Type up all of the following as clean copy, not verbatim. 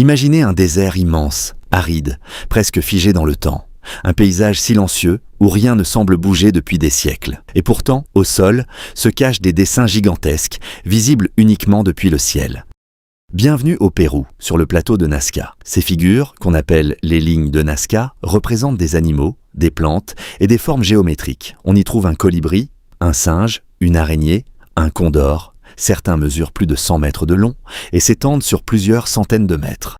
Imaginez un désert immense, aride, presque figé dans le temps. Un paysage silencieux où rien ne semble bouger depuis des siècles. Et pourtant, au sol, se cachent des dessins gigantesques, visibles uniquement depuis le ciel. Bienvenue au Pérou, sur le plateau de Nazca. Ces figures, qu'on appelle les lignes de Nazca, représentent des animaux, des plantes et des formes géométriques. On y trouve un colibri, un singe, une araignée, un condor. Certains mesurent plus de 100 mètres de long et s'étendent sur plusieurs centaines de mètres.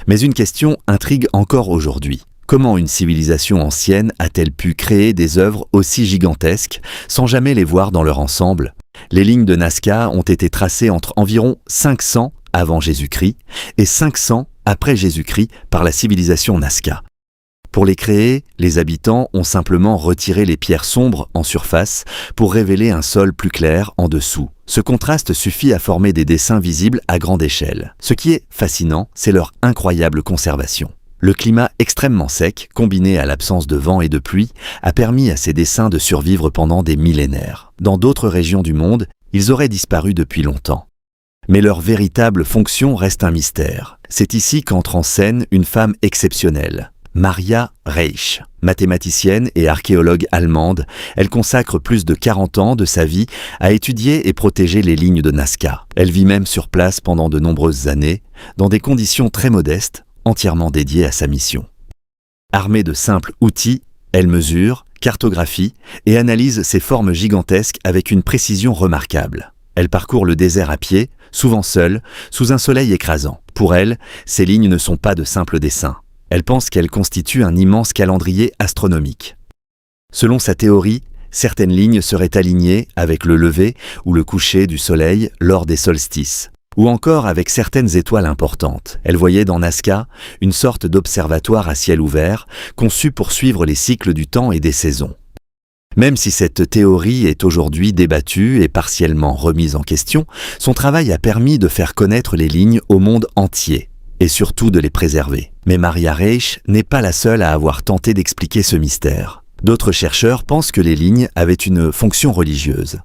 Mais une question intrigue encore aujourd'hui. Comment une civilisation ancienne a-t-elle pu créer des œuvres aussi gigantesques sans jamais les voir dans leur ensemble? Les lignes de Nazca ont été tracées entre environ 500 avant Jésus-Christ et 500 après Jésus-Christ par la civilisation Nazca. Pour les créer, les habitants ont simplement retiré les pierres sombres en surface pour révéler un sol plus clair en dessous. Ce contraste suffit à former des dessins visibles à grande échelle. Ce qui est fascinant, c'est leur incroyable conservation. Le climat extrêmement sec, combiné à l'absence de vent et de pluie, a permis à ces dessins de survivre pendant des millénaires. Dans d'autres régions du monde, ils auraient disparu depuis longtemps. Mais leur véritable fonction reste un mystère. C'est ici qu'entre en scène une femme exceptionnelle. Maria Reisch, mathématicienne et archéologue allemande, elle consacre plus de 40 ans de sa vie à étudier et protéger les lignes de Nazca. Elle vit même sur place pendant de nombreuses années, dans des conditions très modestes, entièrement dédiée à sa mission. Armée de simples outils, elle mesure, cartographie et analyse ces formes gigantesques avec une précision remarquable. Elle parcourt le désert à pied, souvent seule, sous un soleil écrasant. Pour elle, ces lignes ne sont pas de simples dessins. Elle pense qu'elles constituent un immense calendrier astronomique. Selon sa théorie, certaines lignes seraient alignées avec le lever ou le coucher du soleil lors des solstices, ou encore avec certaines étoiles importantes. Elle voyait dans Nazca une sorte d'observatoire à ciel ouvert, conçu pour suivre les cycles du temps et des saisons. Même si cette théorie est aujourd'hui débattue et partiellement remise en question, son travail a permis de faire connaître les lignes au monde entier, et surtout de les préserver. Mais Maria Reisch n'est pas la seule à avoir tenté d'expliquer ce mystère. D'autres chercheurs pensent que les lignes avaient une fonction religieuse.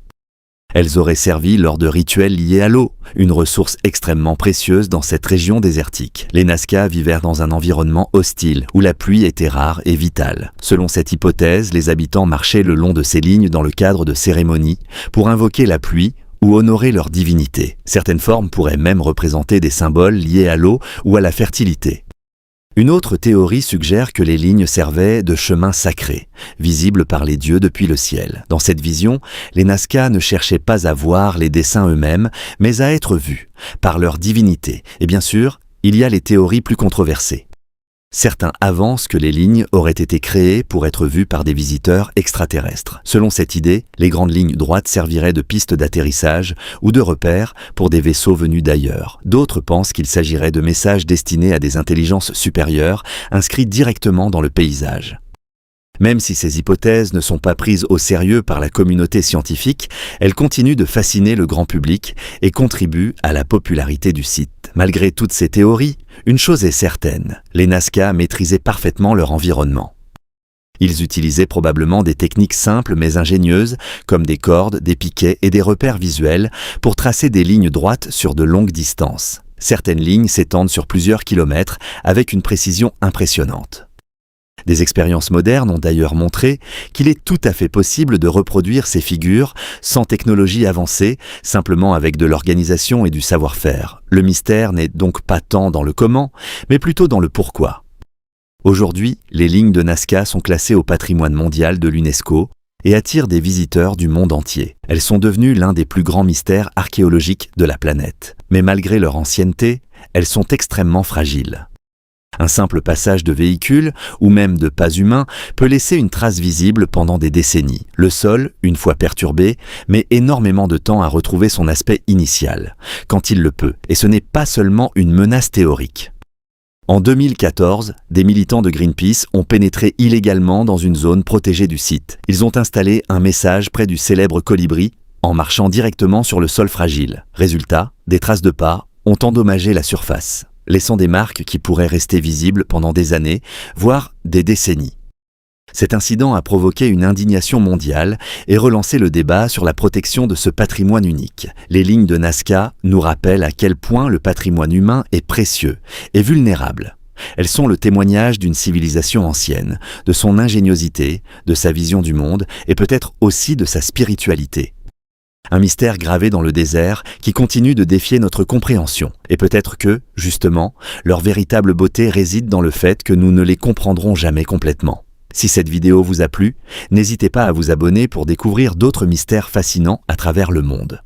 Elles auraient servi lors de rituels liés à l'eau, une ressource extrêmement précieuse dans cette région désertique. Les Nazca vivaient dans un environnement hostile, où la pluie était rare et vitale. Selon cette hypothèse, les habitants marchaient le long de ces lignes dans le cadre de cérémonies pour invoquer la pluie ou honorer leur divinité. Certaines formes pourraient même représenter des symboles liés à l'eau ou à la fertilité. Une autre théorie suggère que les lignes servaient de chemin sacré, visible par les dieux depuis le ciel. Dans cette vision, les Nazca ne cherchaient pas à voir les dessins eux-mêmes, mais à être vus, par leur divinité. Et bien sûr, il y a les théories plus controversées. Certains avancent que les lignes auraient été créées pour être vues par des visiteurs extraterrestres. Selon cette idée, les grandes lignes droites serviraient de pistes d'atterrissage ou de repères pour des vaisseaux venus d'ailleurs. D'autres pensent qu'il s'agirait de messages destinés à des intelligences supérieures, inscrits directement dans le paysage. Même si ces hypothèses ne sont pas prises au sérieux par la communauté scientifique, elles continuent de fasciner le grand public et contribuent à la popularité du site. Malgré toutes ces théories, une chose est certaine, les Nazca maîtrisaient parfaitement leur environnement. Ils utilisaient probablement des techniques simples mais ingénieuses, comme des cordes, des piquets et des repères visuels, pour tracer des lignes droites sur de longues distances. Certaines lignes s'étendent sur plusieurs kilomètres avec une précision impressionnante. Des expériences modernes ont d'ailleurs montré qu'il est tout à fait possible de reproduire ces figures sans technologie avancée, simplement avec de l'organisation et du savoir-faire. Le mystère n'est donc pas tant dans le comment, mais plutôt dans le pourquoi. Aujourd'hui, les lignes de Nazca sont classées au patrimoine mondial de l'UNESCO et attirent des visiteurs du monde entier. Elles sont devenues l'un des plus grands mystères archéologiques de la planète. Mais malgré leur ancienneté, elles sont extrêmement fragiles. Un simple passage de véhicule, ou même de pas humains, peut laisser une trace visible pendant des décennies. Le sol, une fois perturbé, met énormément de temps à retrouver son aspect initial, quand il le peut, et ce n'est pas seulement une menace théorique. En 2014, des militants de Greenpeace ont pénétré illégalement dans une zone protégée du site. Ils ont installé un message près du célèbre colibri, en marchant directement sur le sol fragile. Résultat, des traces de pas ont endommagé la surface, laissant des marques qui pourraient rester visibles pendant des années, voire des décennies. Cet incident a provoqué une indignation mondiale et relancé le débat sur la protection de ce patrimoine unique. Les lignes de Nazca nous rappellent à quel point le patrimoine humain est précieux et vulnérable. Elles sont le témoignage d'une civilisation ancienne, de son ingéniosité, de sa vision du monde et peut-être aussi de sa spiritualité. Un mystère gravé dans le désert qui continue de défier notre compréhension. Et peut-être que, justement, leur véritable beauté réside dans le fait que nous ne les comprendrons jamais complètement. Si cette vidéo vous a plu, n'hésitez pas à vous abonner pour découvrir d'autres mystères fascinants à travers le monde.